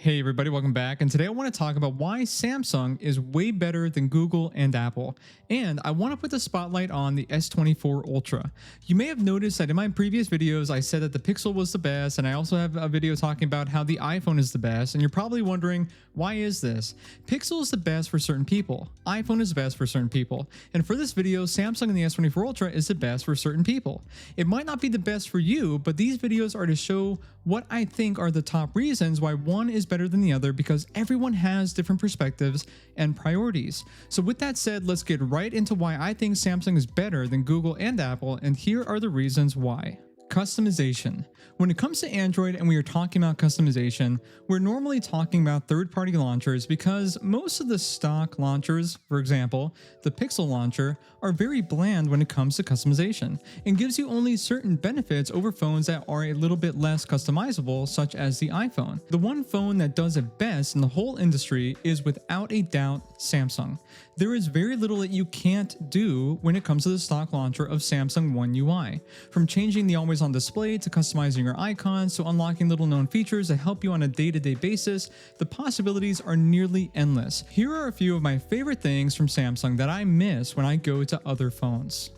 Hey everybody, welcome back. And today I want to talk about why Samsung is way better than Google and Apple. And I want to put the spotlight on the S24 Ultra. You may have noticed that in my previous videos, I said that the Pixel was the best, and I also have a video talking about how the iPhone is the best. And you're probably wondering, why is this? Pixel is the best for certain people. iPhone is the best for certain people. And for this video, Samsung and the S24 Ultra is the best for certain people. It might not be the best for you, but these videos are to show what I think are the top reasons why one is better than the other, because everyone has different perspectives and priorities. So with that said, let's get right into why I think Samsung is better than Google and Apple, and here are the reasons why. Customization. When it comes to Android and we are talking about customization, we're normally talking about third-party launchers because most of the stock launchers, for example, the Pixel launcher, are very bland when it comes to customization and gives you only certain benefits over phones that are a little bit less customizable, such as the iPhone. The one phone that does it best in the whole industry is without a doubt Samsung. There is very little that you can't do when it comes to the stock launcher of Samsung One UI. From changing the always-on display to customizing your icons to unlocking little known features that help you on a day-to-day basis, the possibilities are nearly endless. Here are a few of my favorite things from Samsung that I miss when I go to other phones.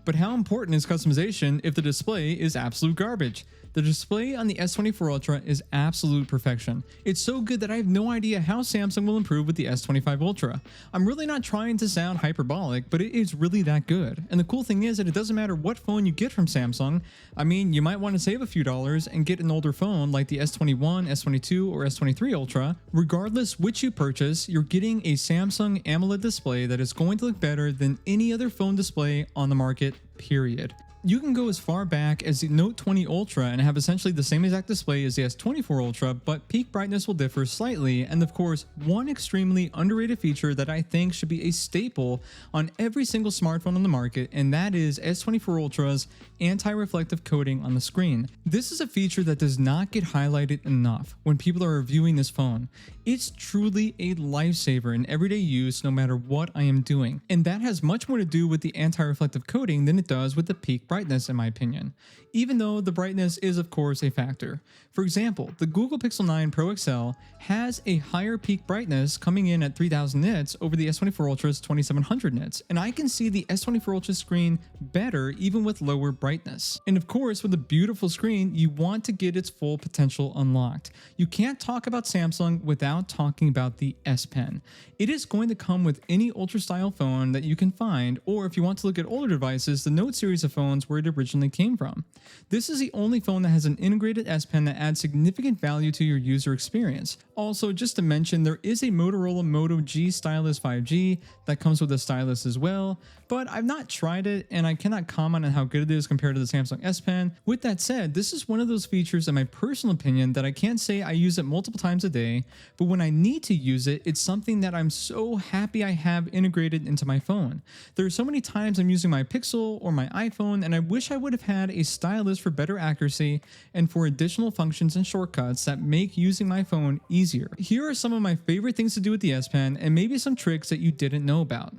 But how important is customization if the display is absolute garbage? The display on the S24 Ultra is absolute perfection. It's so good that I have no idea how Samsung will improve with the S25 Ultra. I'm really not trying to sound hyperbolic, but it is really that good. And the cool thing is that it doesn't matter what phone you get from Samsung. I mean, you might want to save a few dollars and get an older phone like the S21, S22, or S23 Ultra. Regardless which you purchase, you're getting a Samsung AMOLED display that is going to look better than any other phone display on the market, period. You can go as far back as the Note 20 Ultra and have essentially the same exact display as the S24 Ultra, but peak brightness will differ slightly, and of course, one extremely underrated feature that I think should be a staple on every single smartphone on the market, and that is S24 Ultra's anti-reflective coating on the screen. This is a feature that does not get highlighted enough when people are reviewing this phone. It's truly a lifesaver in everyday use no matter what I am doing, and that has much more to do with the anti-reflective coating than it does with the peak brightness, in my opinion, even though the brightness is of course a factor. For example, the Google Pixel 9 Pro XL has a higher peak brightness coming in at 3000 nits over the S24 Ultra's 2700 nits, and I can see the S24 Ultra screen better even with lower brightness. And of course, with a beautiful screen, you want to get its full potential unlocked. You can't talk about Samsung without talking about the S Pen. It is going to come with any Ultra style phone that you can find, or if you want to look at older devices, the Note series of phones where it originally came from. This is the only phone that has an integrated S Pen that adds significant value to your user experience. Also, just to mention, there is a Motorola Moto G Stylus 5G that comes with a stylus as well, but I've not tried it and I cannot comment on how good it is compared to the Samsung S Pen. With that said, this is one of those features in my personal opinion that I can't say I use it multiple times a day, but when I need to use it, it's something that I'm so happy I have integrated into my phone. There are so many times I'm using my Pixel or my iPhone and I wish I would have had a stylus for better accuracy and for additional functions and shortcuts that make using my phone easier. Here are some of my favorite things to do with the S Pen and maybe some tricks that you didn't know about.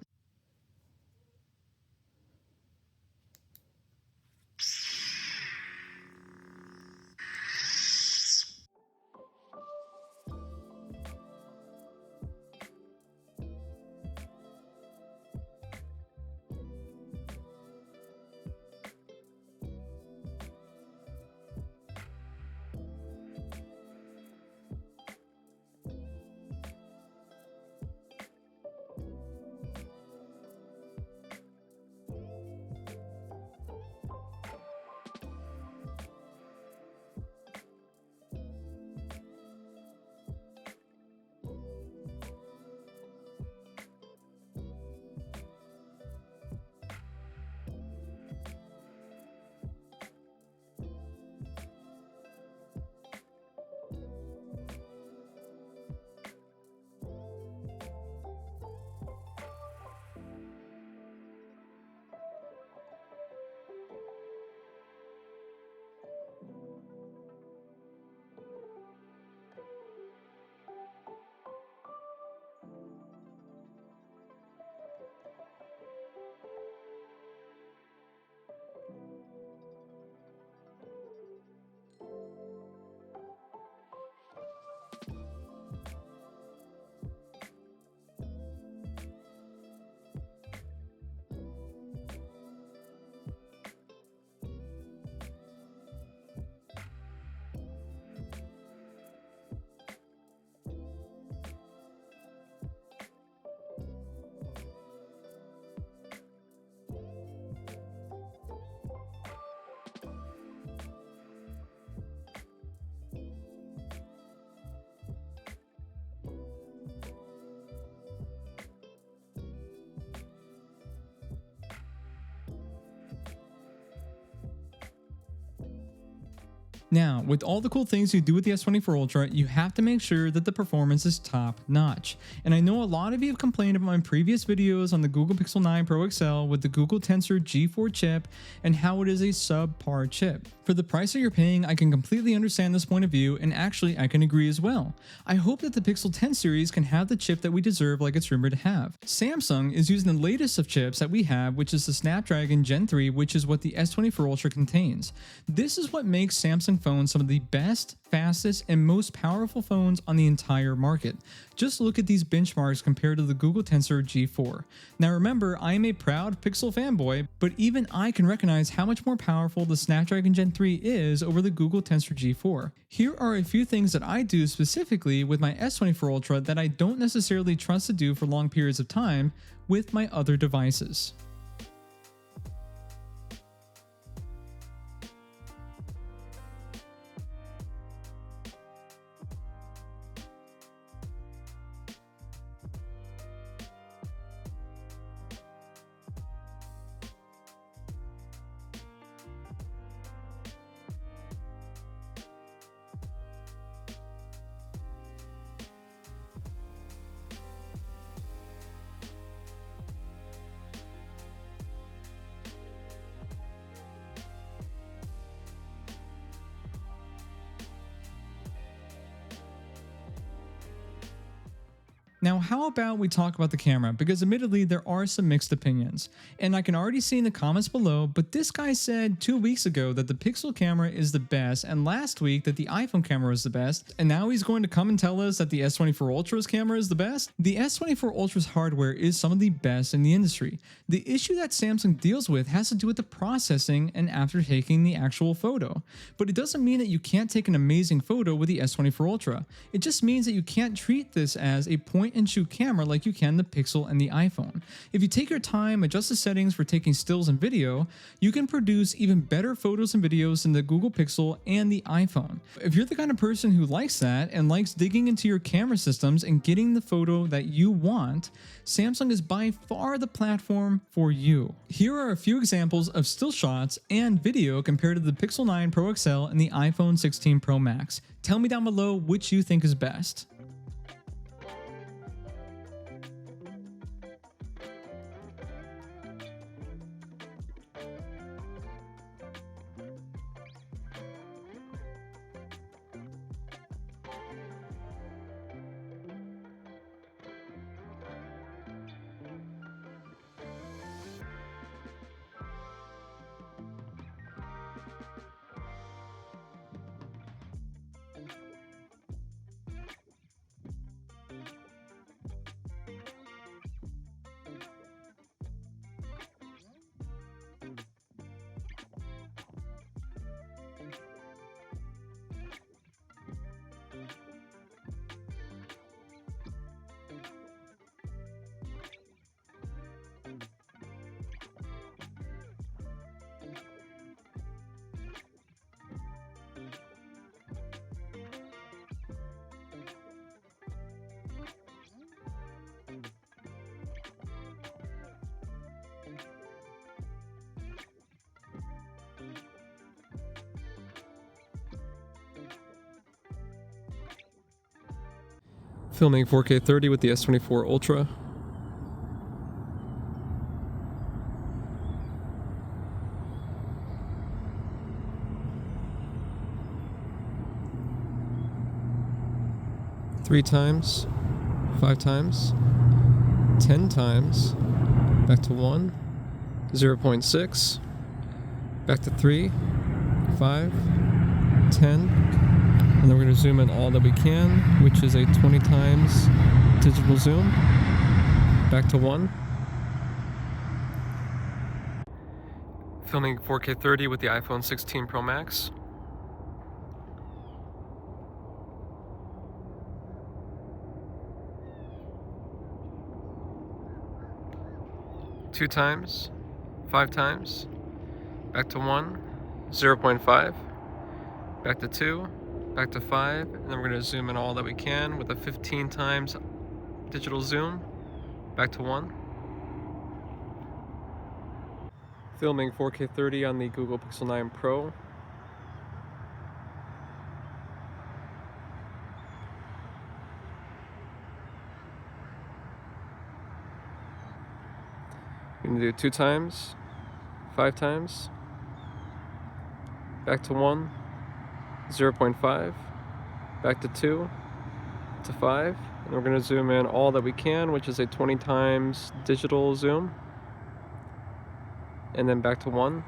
Now, with all the cool things you do with the S24 Ultra, you have to make sure that the performance is top notch. And I know a lot of you have complained about my previous videos on the Google Pixel 9 Pro XL with the Google Tensor G4 chip and how it is a subpar chip. For the price that you're paying, I can completely understand this point of view, and actually I can agree as well. I hope that the Pixel 10 series can have the chip that we deserve like it's rumored to have. Samsung is using the latest of chips that we have, which is the Snapdragon Gen 3, which is what the S24 Ultra contains. This is what makes Samsung phones some of the best, fastest, and most powerful phones on the entire market. Just look at these benchmarks compared to the Google Tensor G4. Now remember, I am a proud Pixel fanboy, but even I can recognize how much more powerful the Snapdragon Gen 3 is over the Google Tensor G4. Here are a few things that I do specifically with my S24 Ultra that I don't necessarily trust to do for long periods of time with my other devices. Now, how about we talk about the camera? Because admittedly, there are some mixed opinions. And I can already see in the comments below, but this guy said 2 weeks ago that the Pixel camera is the best, and last week that the iPhone camera was the best, and now he's going to come and tell us that the S24 Ultra's camera is the best? The S24 Ultra's hardware is some of the best in the industry. The issue that Samsung deals with has to do with the processing and after taking the actual photo. But it doesn't mean that you can't take an amazing photo with the S24 Ultra. It just means that you can't treat this as a point-and-shoot camera like you can the Pixel and the iPhone. If you take your time, adjust the settings for taking stills and video, you can produce even better photos and videos than the Google Pixel and the iPhone. If you're the kind of person who likes that and likes digging into your camera systems and getting the photo that you want, Samsung is by far the platform for you. Here are a few examples of still shots and video compared to the Pixel 9 Pro XL and the iPhone 16 Pro Max. Tell me down below which you think is best. Filming 4K 30 with the S24 Ultra. Three times, 5 times, 10 times, back to 1, 0.6, back to 3, 5, 10. And then we're going to zoom in all that we can, which is a 20 times digital zoom. Back to 1. Filming 4K 30 with the iPhone 16 Pro Max. Two times, 5 times, back to 1, 0.5, back to 2, back to 5, and then we're going to zoom in all that we can with a 15 times digital zoom, back to 1. Filming 4K 30 on the Google Pixel 9 Pro. You can do 2 times, 5 times, back to 1, 0.5, back to 2, to 5, and we're going to zoom in all that we can, which is a 20 times digital zoom, and then back to 1.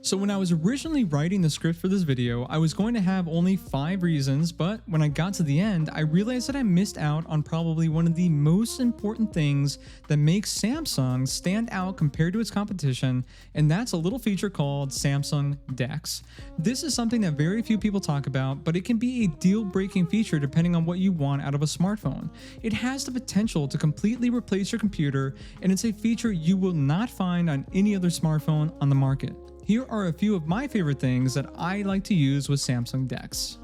So when I was originally writing the script for this video, I was going to have only 5 reasons, but when I got to the end, I realized that I missed out on probably one of the most important things that makes Samsung stand out compared to its competition, and that's a little feature called Samsung Dex. This is something that very few people talk about, but it can be a deal-breaking feature depending on what you want out of a smartphone. It has the potential to completely replace your computer, and it's a feature you will not find on any other smartphone on the market. Here are a few of my favorite things that I like to use with Samsung Dex.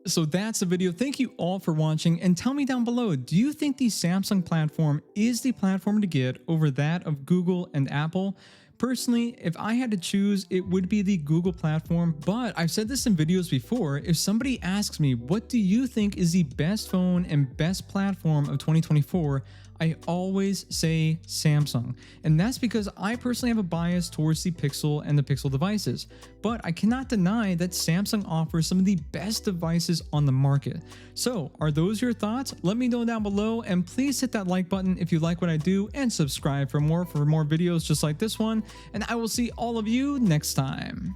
So that's the video. Thank you all for watching, and tell me down below, do you think the Samsung platform is the platform to get over that of Google and Apple? Personally, if I had to choose, it would be the Google platform, but I've said this in videos before. If somebody asks me, what do you think is the best phone and best platform of 2024? I always say Samsung, and that's because I personally have a bias towards the Pixel and the Pixel devices, but I cannot deny that Samsung offers some of the best devices on the market. So are those your thoughts? Let me know down below, and please hit that like button if you like what I do, and subscribe for more videos just like this one, and I will see all of you next time.